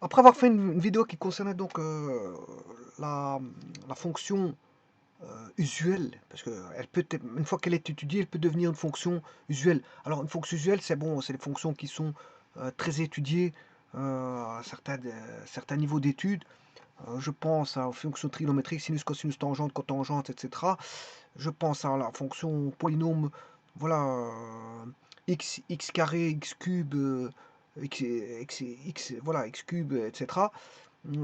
Après avoir fait une vidéo qui concernait donc la, la fonction usuelle, parce que elle peut être, une fois qu'elle est étudiée, elle peut devenir une fonction usuelle. Alors une fonction usuelle, c'est bon, c'est les fonctions qui sont très étudiées à certains niveaux d'études. Je pense aux fonctions trigonométriques, sinus, cosinus, tangente, cotangente, etc. Je pense à la fonction polynôme, voilà, x carré, x cube, voilà, x cube, etc.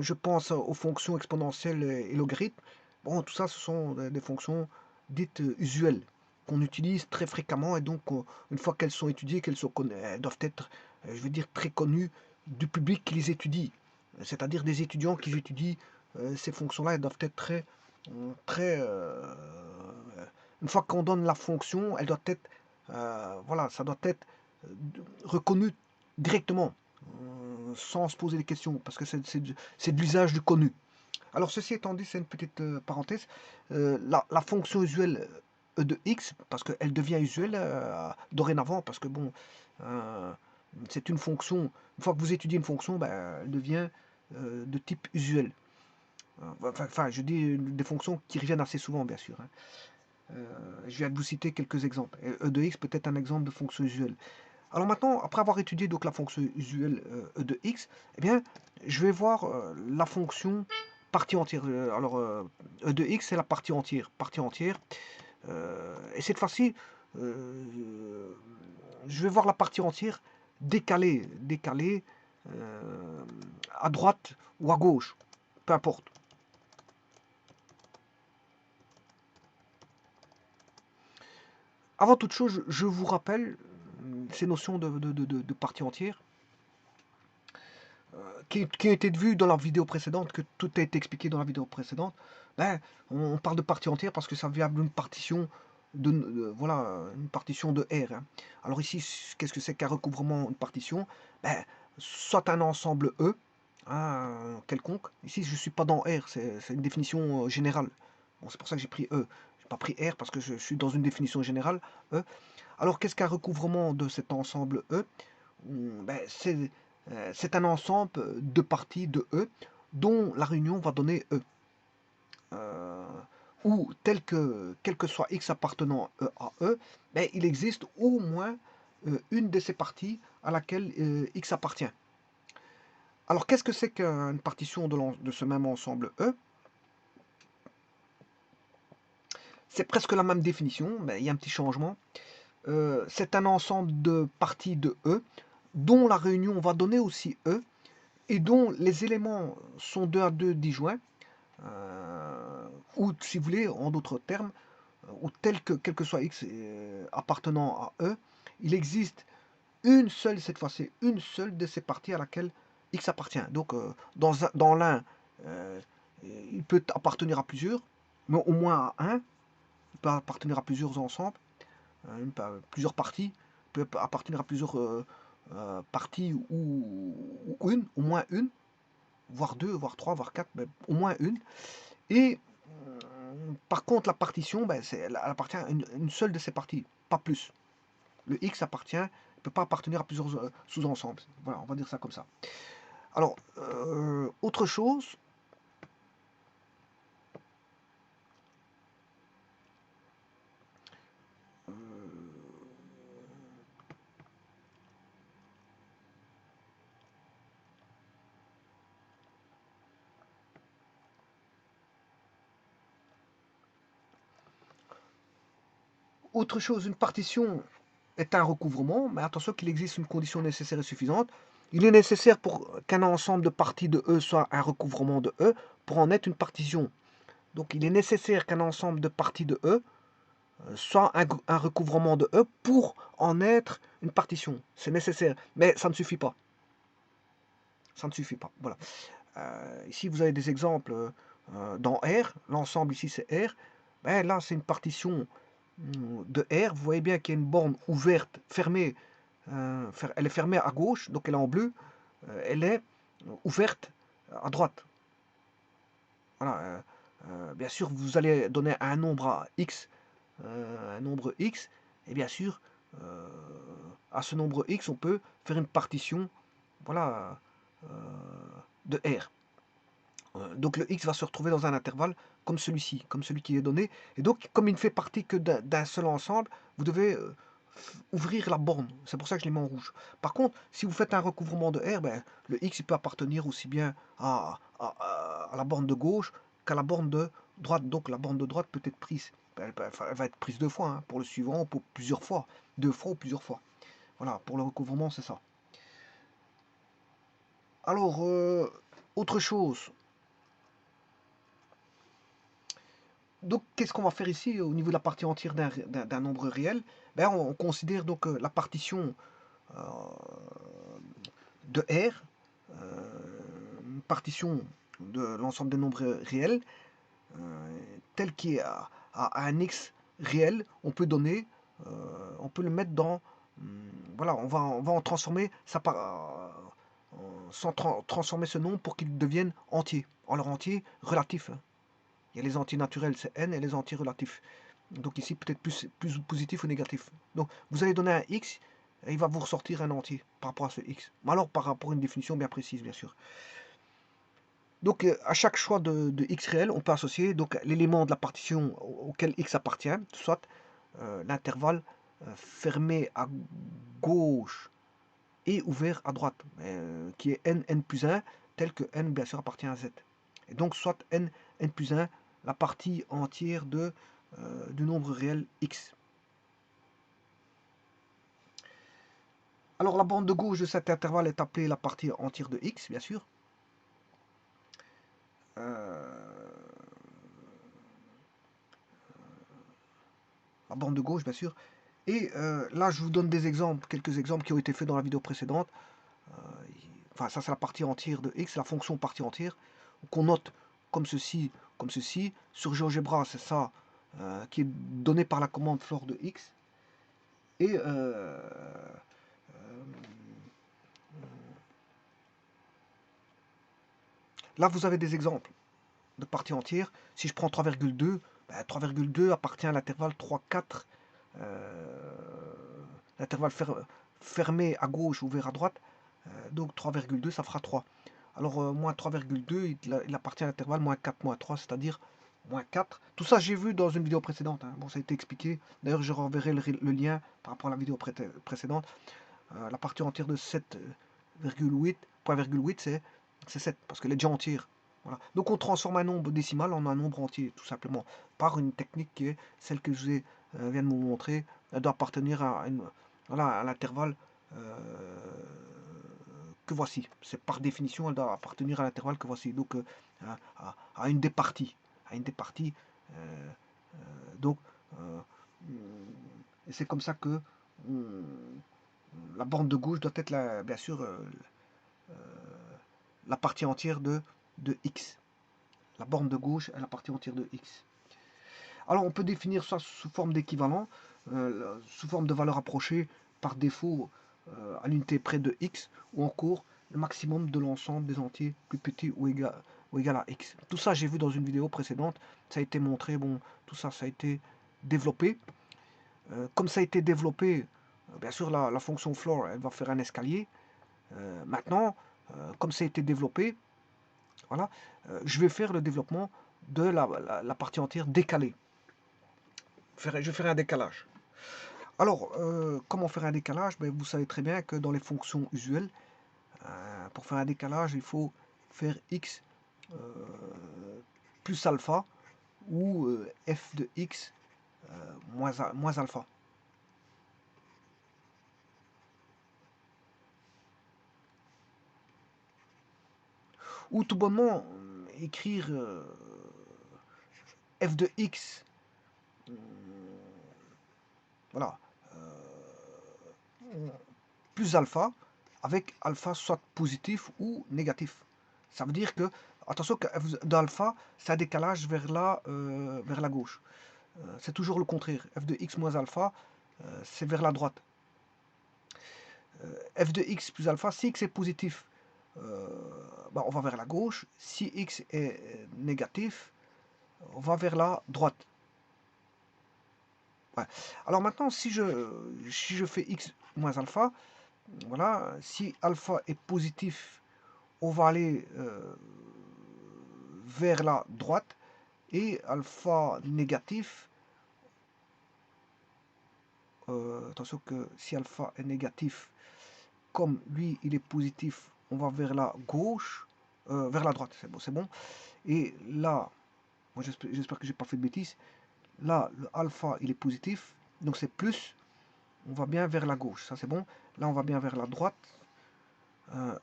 Je pense aux fonctions exponentielles et logarithmes. Bon, tout ça, ce sont des fonctions dites usuelles qu'on utilise très fréquemment et donc une fois qu'elles sont étudiées, elles doivent être, je veux dire, très connues du public qui les étudie. C'est-à-dire des étudiants qui étudient ces fonctions-là, elles doivent être très une fois qu'on donne la fonction, elle doit être, voilà, ça doit être reconnu directement, sans se poser des questions, parce que c'est de l'usage du connu. Alors ceci étant dit, c'est une petite parenthèse. La fonction usuelle E de x, parce qu'elle devient usuelle dorénavant, parce que bon, euh, c'est une fonction, une fois que vous étudiez une fonction, ben, elle devient de type usuel. Enfin, je dis des fonctions qui reviennent assez souvent, bien sûr, hein. Je viens de vous citer quelques exemples. E de x peut être un exemple de fonction usuelle. Alors maintenant, après avoir étudié donc la fonction usuelle E de x, eh bien, je vais voir la fonction partie entière. Alors, E de x, c'est la partie entière. Partie entière. Et cette fois-ci, je vais voir la partie entière décalée à droite ou à gauche, peu importe. Avant toute chose, je vous rappelle ces notions de partie entière qui a été vu dans la vidéo précédente, que tout a été expliqué dans la vidéo précédente. Ben, on parle de partie entière parce que ça vient d'une partition voilà, une partition de R, hein. Alors ici, qu'est-ce que c'est qu'un recouvrement, une partition? Ben, soit un ensemble E, hein, quelconque. Ici, je ne suis pas dans R, c'est une définition générale. Bon, c'est pour ça que j'ai pris E. Je n'ai pas pris R parce que je suis dans une définition générale, E. Alors, qu'est-ce qu'un recouvrement de cet ensemble E? Ben, c'est un ensemble de parties de E dont la réunion va donner E. Euh, ou quel que soit x appartenant à E, ben, il existe au moins une de ces parties à laquelle x appartient. Alors qu'est-ce que c'est qu'une partition de ce même ensemble E? C'est presque la même définition, mais il y a un petit changement. C'est un ensemble de parties de E dont la réunion va donner aussi E et dont les éléments sont 2 à 2 disjoints, ou si vous voulez, en d'autres termes, ou quel que soit x appartenant à E, il existe une seule, cette fois-ci, une seule de ces parties à laquelle x appartient. Donc dans l'un, euh, il peut appartenir à plusieurs, mais au moins à un, il peut appartenir à plusieurs ensembles, plusieurs parties, il peut appartenir à plusieurs parties ou une, au moins une, voire deux, voire trois, voire quatre, mais au moins une. Et par contre, la partition, ben, elle appartient à une seule de ces parties, pas plus. Le X appartient, ne peut pas appartenir à plusieurs sous-ensembles. Voilà, on va dire ça comme ça. Alors, autre chose, une partition est un recouvrement, mais attention qu'il existe une condition nécessaire et suffisante. Il est nécessaire pour qu'un ensemble de parties de E soit un recouvrement de E pour en être une partition. Donc il est nécessaire qu'un ensemble de parties de E soit un recouvrement de E pour en être une partition. C'est nécessaire, mais ça ne suffit pas. Ça ne suffit pas. Voilà. Ici, vous avez des exemples dans R. L'ensemble ici, c'est R. Ben, là, c'est une partition de R. Vous voyez bien qu'il y a une borne ouverte, fermée. Elle est fermée à gauche, donc elle est en bleu. Elle est ouverte à droite. Voilà. Bien sûr, vous allez donner un nombre à x, un nombre x, et bien sûr, euh, à ce nombre x, on peut faire une partition, voilà, de R. Donc le x va se retrouver dans un intervalle comme celui-ci, comme celui qui est donné. Et donc, comme il ne fait partie que d'un seul ensemble, vous devez ouvrir la borne. C'est pour ça que je les mets en rouge. Par contre, si vous faites un recouvrement de R, ben, le x il peut appartenir aussi bien à la borne de gauche qu'à la borne de droite. Donc la borne de droite peut être prise. Elle va être prise deux fois, hein, pour le suivant ou pour plusieurs fois. Deux fois ou plusieurs fois. Voilà, pour le recouvrement, c'est ça. Alors, autre chose. Donc, qu'est-ce qu'on va faire ici au niveau de la partie entière d'un nombre réel? Ben, on considère donc la partition euh, de R, une partition de l'ensemble des nombres réels, tel qu'il est à un x réel, on peut donner, on peut le mettre dans, voilà, on va en transformer ça sans transformer ce nombre pour qu'il devienne entier, en leur entier relatif, hein. Il y a les entiers naturels, c'est n, et les entiers relatifs. Donc ici, peut-être plus positif ou négatif. Donc, vous allez donner un x, et il va vous ressortir un entier par rapport à ce x. Mais alors, par rapport à une définition bien précise, bien sûr. Donc, à chaque choix de x réel, on peut associer donc l'élément de la partition auquel x appartient, soit l'intervalle fermé à gauche et ouvert à droite, qui est n plus 1, tel que n, bien sûr, appartient à z. Et donc, soit n plus 1, la partie entière du nombre réel x. Alors, la bande de gauche de cet intervalle est appelée la partie entière de x, bien sûr. La bande de gauche, bien sûr. Et là, je vous donne des exemples, quelques exemples qui ont été faits dans la vidéo précédente. Enfin, ça, c'est la partie entière de x, la fonction partie entière, qu'on note comme ceci, comme ceci. Sur GeoGebra, c'est ça qui est donné par la commande floor de x. Et là, vous avez des exemples de partie entière. Si je prends 3,2, ben, 3,2 appartient à l'intervalle 3, 4. L'intervalle fermé à gauche, ouvert à droite. Donc 3,2, ça fera 3. Alors, moins 3,2, il appartient à l'intervalle moins 4, moins 3, c'est-à-dire moins 4. Tout ça, j'ai vu dans une vidéo précédente, hein. Bon, ça a été expliqué. D'ailleurs, je renverrai le lien par rapport à la vidéo précédente. La partie entière de 7,8, 0,8, c'est 7, parce qu'elle est déjà entière. Voilà. Donc, on transforme un nombre décimal en un nombre entier, tout simplement, par une technique qui est celle que je viens de vous montrer. Elle doit appartenir voilà, à l'intervalle que voici. C'est par définition, elle doit appartenir à l'intervalle que voici. Donc, à une des parties. À une des parties. Euh, donc, euh, et c'est comme ça que la bande de gauche doit être, bien sûr, la partie entière de x. La borne de gauche est la partie entière de x. Alors, on peut définir ça sous forme d'équivalent, sous forme de valeur approchée par défaut à l'unité près de x, ou encore le maximum de l'ensemble des entiers plus petit ou égal à x. Tout ça, j'ai vu dans une vidéo précédente, ça a été montré, bon, tout ça, ça a été développé. Comme ça a été développé, bien sûr, la fonction floor, elle va faire un escalier. Maintenant, comme ça a été développé, voilà, je vais faire le développement de la partie entière décalée. Je vais faire un décalage. Alors, comment faire un décalage? Ben, vous savez très bien que dans les fonctions usuelles, pour faire un décalage, il faut faire x plus alpha ou f de x moins alpha. Ou tout bonnement écrire f de x, voilà, plus alpha, avec alpha soit positif ou négatif. Ça veut dire que, attention, que f d'alpha, c'est un décalage vers la gauche. C'est toujours le contraire. F de x moins alpha, c'est vers la droite. F de x plus alpha, si x est positif, on va vers la gauche. Si x est négatif, on va vers la droite. Ouais. Alors maintenant, si je fais x moins alpha, voilà, si alpha est positif, on va aller vers la droite, et alpha négatif, attention que si alpha est négatif, comme lui il est positif, on va vers la gauche, vers la droite, c'est bon, c'est bon. Et là, moi j'espère que j'ai pas fait de bêtises, là le alpha il est positif, donc c'est plus, on va bien vers la gauche, ça c'est bon. Là on va bien vers la droite,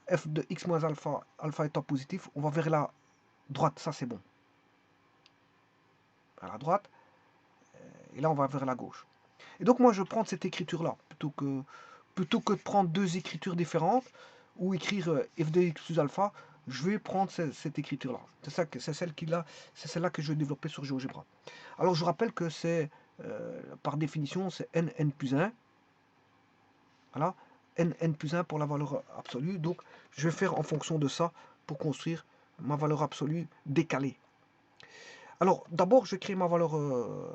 f de x moins alpha, alpha étant positif, on va vers la droite, ça c'est bon. Vers la droite, et là on va vers la gauche. Et donc moi je prends cette écriture là, plutôt que de prendre deux écritures différentes, ou écrire f de x plus alpha, je vais prendre cette écriture là. C'est celle-là que je vais développer sur GeoGebra. Alors je rappelle que c'est, par définition, c'est n plus 1. Voilà, n plus 1 pour la valeur absolue. Donc je vais faire en fonction de ça pour construire ma valeur absolue décalée. Alors, d'abord, je vais créer ma valeur,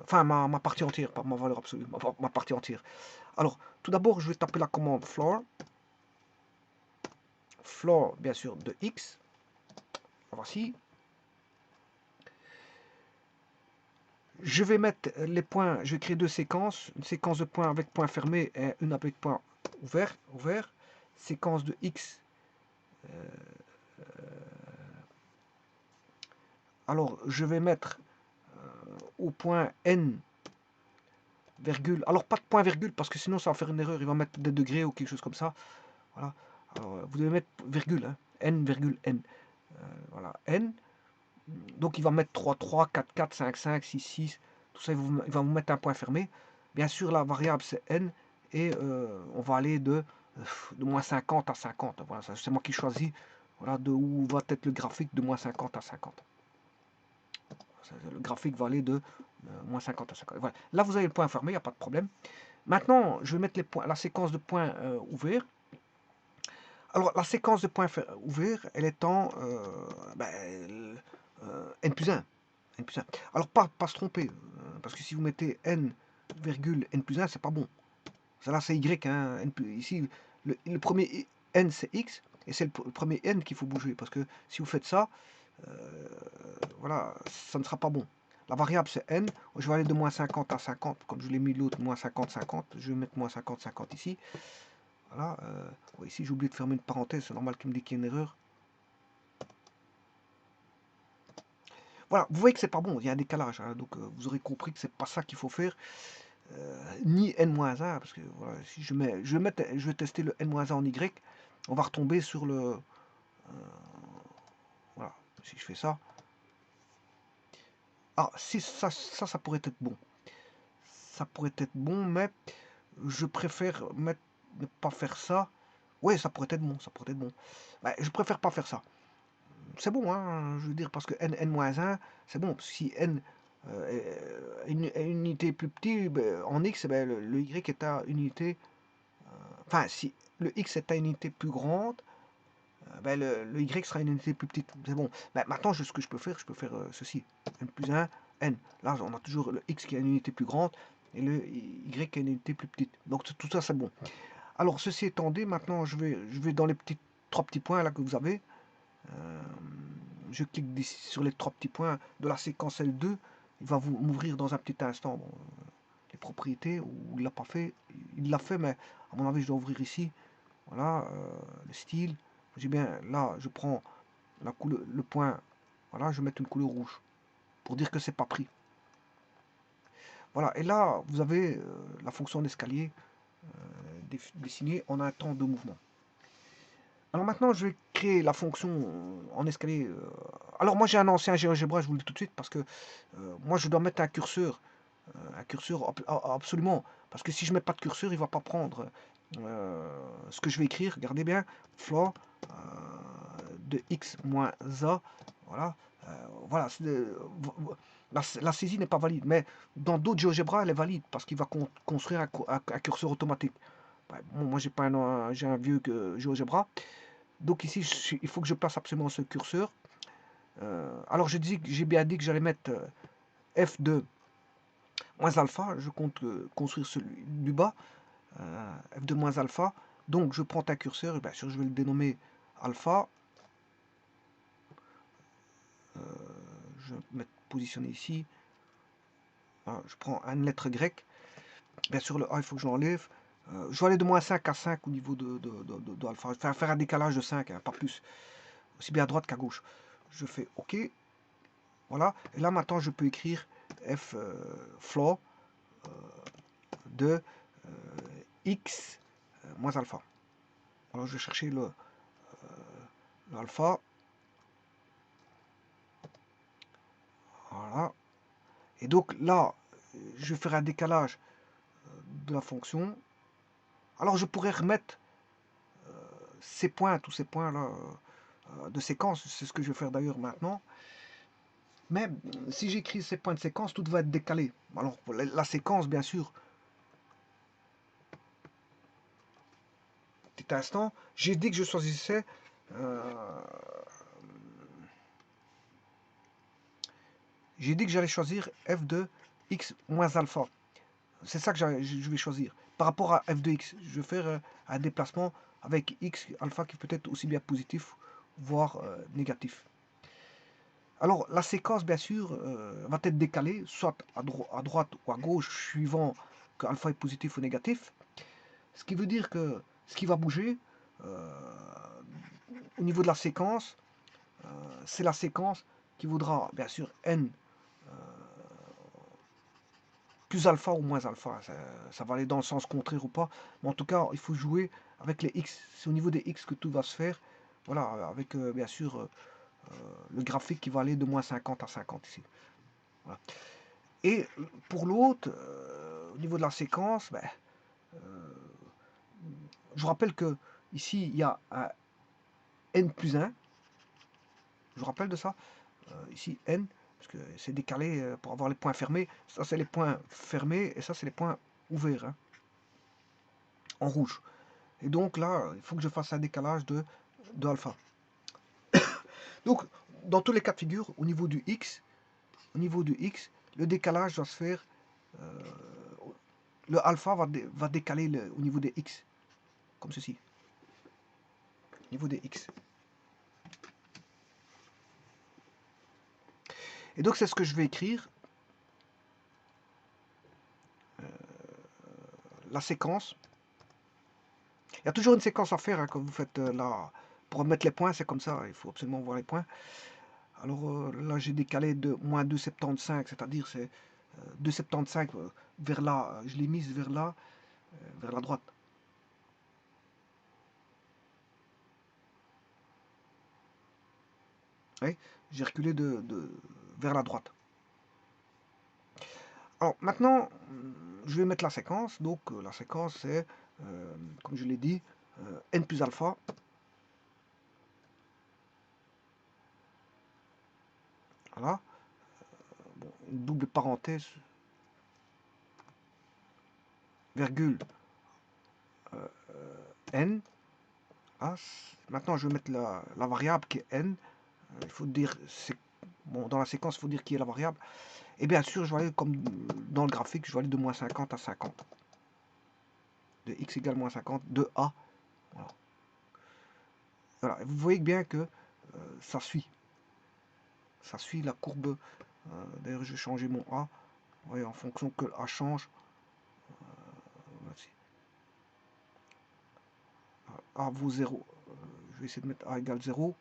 enfin ma partie entière, pas ma valeur absolue, ma partie entière. Alors, tout d'abord, je vais taper la commande floor, bien sûr, de x. Voici. Je vais mettre les points, je vais créer deux séquences, une séquence de points avec point fermé et une avec point ouvert. Séquence de x. Alors, je vais mettre au point n, virgule. Alors, pas de point virgule, parce que sinon ça va faire une erreur. Il va mettre des degrés ou quelque chose comme ça. Voilà. Alors, vous devez mettre virgule, hein, n, virgule n. Voilà, n. Donc, il va mettre 3, 3, 4, 4, 5, 5, 6, 6. Tout ça, il va vous mettre un point fermé. Bien sûr, la variable, c'est n. Et on va aller de moins 50 à 50. Voilà, c'est moi qui choisis. Voilà, de où va être le graphique de moins 50 à 50. Le graphique va aller de moins 50 à 50. Voilà. Là, vous avez le point fermé, il n'y a pas de problème. Maintenant, je vais mettre les points, la séquence de points ouverts. Alors, la séquence de points ouverts, elle est en n plus 1. N plus 1. Alors, pas se tromper, parce que si vous mettez n, virgule n plus 1, c'est pas bon. Ça là, c'est y. Hein, ici, le premier n, c'est x, et c'est le premier n qu'il faut bouger, parce que si vous faites ça, voilà, ça ne sera pas bon. La variable c'est n, je vais aller de moins 50 à 50, comme je l'ai mis l'autre, moins 50, 50, je vais mettre moins 50, 50 ici. Voilà, ici j'ai oublié de fermer une parenthèse, c'est normal qu'il me dise qu'il y a une erreur. Voilà, vous voyez que c'est pas bon, il y a un décalage, hein, donc vous aurez compris que c'est pas ça qu'il faut faire, ni n-1, parce que voilà, si je vais tester le n-1 en y, on va retomber sur le, voilà, si je fais ça, ah, si ça pourrait être bon. Ça pourrait être bon, mais je préfère ne pas faire ça. Ouais, ça pourrait être bon, ça pourrait être bon. Ouais, je préfère pas faire ça. C'est bon, hein, je veux dire, parce que n-1, c'est bon. Si n est une unité plus petite, ben, en x, ben, le y est à une unité. Enfin, si le x est à une unité plus grande, ben, le y sera une unité plus petite. C'est bon. Ben, maintenant, ce que je peux faire ceci. n plus 1, n. Là, on a toujours le x qui a une unité plus grande et le y qui a une unité plus petite. Donc, tout ça, c'est bon. Alors, ceci étant dit, maintenant, je vais dans les trois petits points là que vous avez. Je clique sur les trois petits points de la séquence L2. Il va m'ouvrir dans un petit instant les propriétés, ou il l'a pas fait. Il l'a fait, mais à mon avis, je dois ouvrir ici. Voilà, le style. J'ai bien, là, je prends la couleur, le point. Voilà, je vais mettre une couleur rouge pour dire que c'est pas pris. Voilà, et là, vous avez la fonction d'escalier dessinée en un temps de mouvement. Alors maintenant, je vais créer la fonction en escalier. Alors moi, j'ai un ancien GeoGebra, je vous le dis tout de suite, parce que moi, je dois mettre un curseur absolument. Parce que si je mets pas de curseur, il va pas prendre ce que je vais écrire. Regardez bien, floor de x moins a. Voilà. Voilà. La saisie n'est pas valide, mais dans d'autres GeoGebra, elle est valide parce qu'il va construire un curseur automatique. Bon, moi, j'ai un vieux GeoGebra. Donc ici, il faut que je place absolument ce curseur. Alors j'ai bien dit que j'allais mettre f de moins alpha. Je compte construire celui du bas. F de moins alpha. Donc je prends un curseur, et bien sûr je vais le dénommer alpha. je vais me positionner ici. Voilà, je prends une lettre grecque. Bien sûr, le A, il faut que je l'enlève. Je vais aller de moins 5 à 5 au niveau de alpha. Faire un décalage de 5, hein, pas plus. Aussi bien à droite qu'à gauche. Je fais OK. Voilà. Et là, maintenant, je peux écrire f floor de x moins alpha. Alors, je vais chercher l'alpha. Voilà. Et donc là, je vais faire un décalage de la fonction. Alors, je pourrais remettre ces points, tous ces points-là de séquence. C'est ce que je vais faire d'ailleurs maintenant. Mais si j'écris ces points de séquence, tout va être décalé. Alors, la séquence, bien sûr, petit instant, j'ai dit que je choisissais j'ai dit que j'allais choisir f de x moins alpha. C'est ça que je vais choisir. Par rapport à f de x, je vais faire un déplacement avec x alpha qui peut être aussi bien positif, voire négatif. Alors, la séquence, bien sûr, va être décalée, soit à droite ou à gauche, suivant que alpha est positif ou négatif. Ce qui veut dire que ce qui va bouger au niveau de la séquence, c'est la séquence qui vaudra, bien sûr, n plus alpha ou moins alpha. Ça va aller dans le sens contraire ou pas. Mais en tout cas, il faut jouer avec les x. C'est au niveau des x que tout va se faire. Voilà, avec bien sûr le graphique qui va aller de moins 50 à 50 ici. Voilà. Et pour l'autre, au niveau de la séquence, ben, je vous rappelle que ici il y a un n plus 1. Je vous rappelle de ça. Ici n, parce que c'est décalé pour avoir les points fermés. Ça c'est les points fermés et ça c'est les points ouverts, hein, en rouge. Et donc là, il faut que je fasse un décalage de alpha. Donc, dans tous les cas de figure, au niveau du x, le décalage va se faire. Le alpha va décaler au niveau des x, comme ceci. Au niveau des x. Et donc, c'est ce que je vais écrire. La séquence. Il y a toujours une séquence à faire hein, quand vous faites là. Pour mettre les points, c'est comme ça. Il faut absolument voir les points. Alors là, j'ai décalé de moins 2,75, c'est-à-dire c'est 2,75 vers là. Je l'ai mise vers là, vers la droite. Oui, j'ai reculé vers la droite. Alors maintenant, je vais mettre la séquence. Donc la séquence c'est, comme je l'ai dit, n plus alpha. Voilà. Bon, une double parenthèse, virgule n. Ah, maintenant je vais mettre la variable qui est n. Il faut dire, bon, dans la séquence, il faut dire qui est la variable. Et bien sûr, je vais aller comme dans le graphique, je vais aller de moins 50 à 50. De x égale moins 50, de a. Voilà. Voilà. Vous voyez bien que ça suit. Ça suit la courbe. D'ailleurs, je vais changer mon a. Vous voyez, en fonction que a change. A vaut 0. Je vais essayer de mettre a égale 0.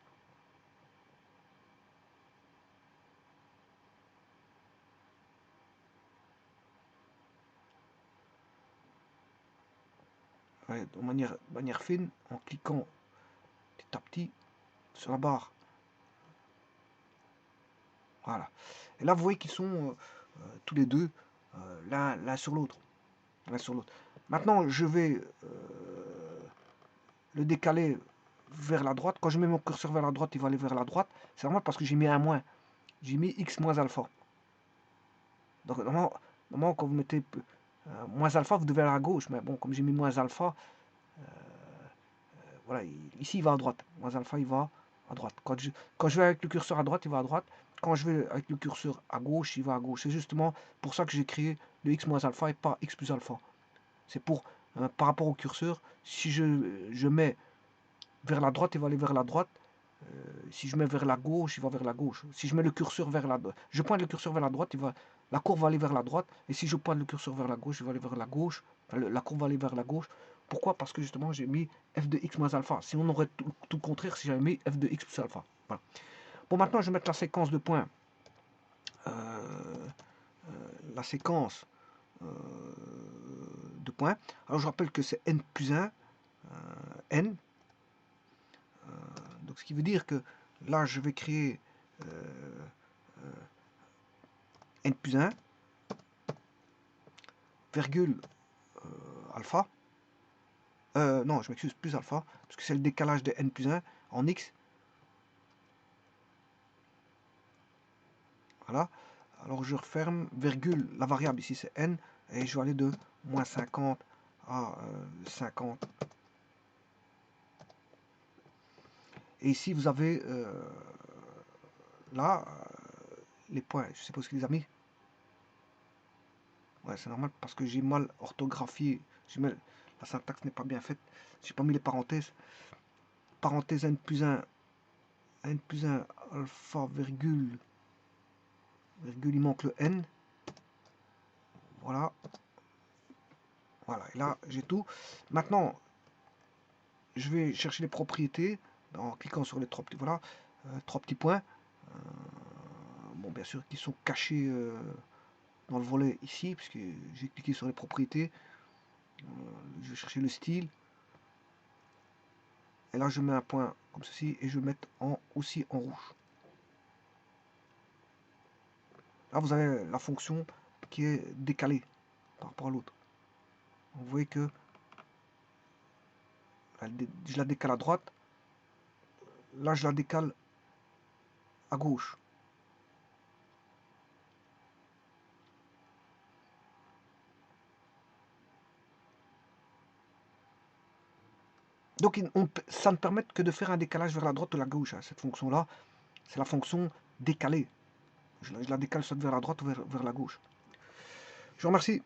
De manière fine, en cliquant petit à petit sur la barre. Voilà. Et là, vous voyez qu'ils sont tous les deux l'un sur l'autre. Maintenant, je vais le décaler vers la droite. Quand je mets mon curseur vers la droite, il va aller vers la droite. C'est normal parce que j'ai mis un moins. J'ai mis x moins alpha. Donc, normalement quand vous mettez moins alpha, vous devez aller à gauche. Mais bon, comme j'ai mis moins alpha, voilà, ici il va à droite. Moins alpha, il va à droite. Quand je vais avec le curseur à droite, il va à droite. Quand je vais avec le curseur à gauche, il va à gauche. C'est justement pour ça que j'ai créé le x moins alpha et pas x plus alpha. C'est pour, par rapport au curseur, si je mets vers la droite, il va aller vers la droite. Si je mets vers la gauche, il va vers la gauche. Si je mets le curseur vers la droite, je pointe le curseur vers la droite, la courbe va aller vers la droite. Et si je pointe le curseur vers la gauche, il va aller vers la gauche. Enfin, la courbe va aller vers la gauche. Pourquoi? Parce que justement, j'ai mis f de x moins alpha. Si on aurait tout le contraire si j'avais mis f de x plus alpha. Voilà. Bon, maintenant, je vais mettre la séquence de points. La séquence de points. Alors, je rappelle que c'est n plus 1. N. Donc, ce qui veut dire que là, je vais créer n plus 1, virgule alpha. Non, je m'excuse, plus alpha, parce que c'est le décalage de n plus 1 en x. Voilà. Alors je referme, virgule, la variable ici c'est n, et je vais aller de moins 50 à 50. Et ici vous avez là les points, je suppose qu'il les a mis. Ouais, c'est normal parce que j'ai mal orthographié, la syntaxe n'est pas bien faite, j'ai pas mis les parenthèses. Parenthèse n plus 1 alpha, virgule, il manque le n. Voilà. Voilà, et là j'ai tout. Maintenant, je vais chercher les propriétés en cliquant sur les trois petits, voilà, trois petits points. Bon, bien sûr, qui sont cachés dans le volet ici, puisque j'ai cliqué sur les propriétés. Je vais chercher le style. Et là, je mets un point comme ceci et je vais mettre aussi en rouge. Là, vous avez la fonction qui est décalée par rapport à l'autre. Vous voyez que je la décale à droite. Là, je la décale à gauche. Donc, ça ne permet que de faire un décalage vers la droite ou la gauche. Hein. Cette fonction-là, c'est la fonction décalée. Je la décale soit vers la droite ou vers la gauche. Je vous remercie.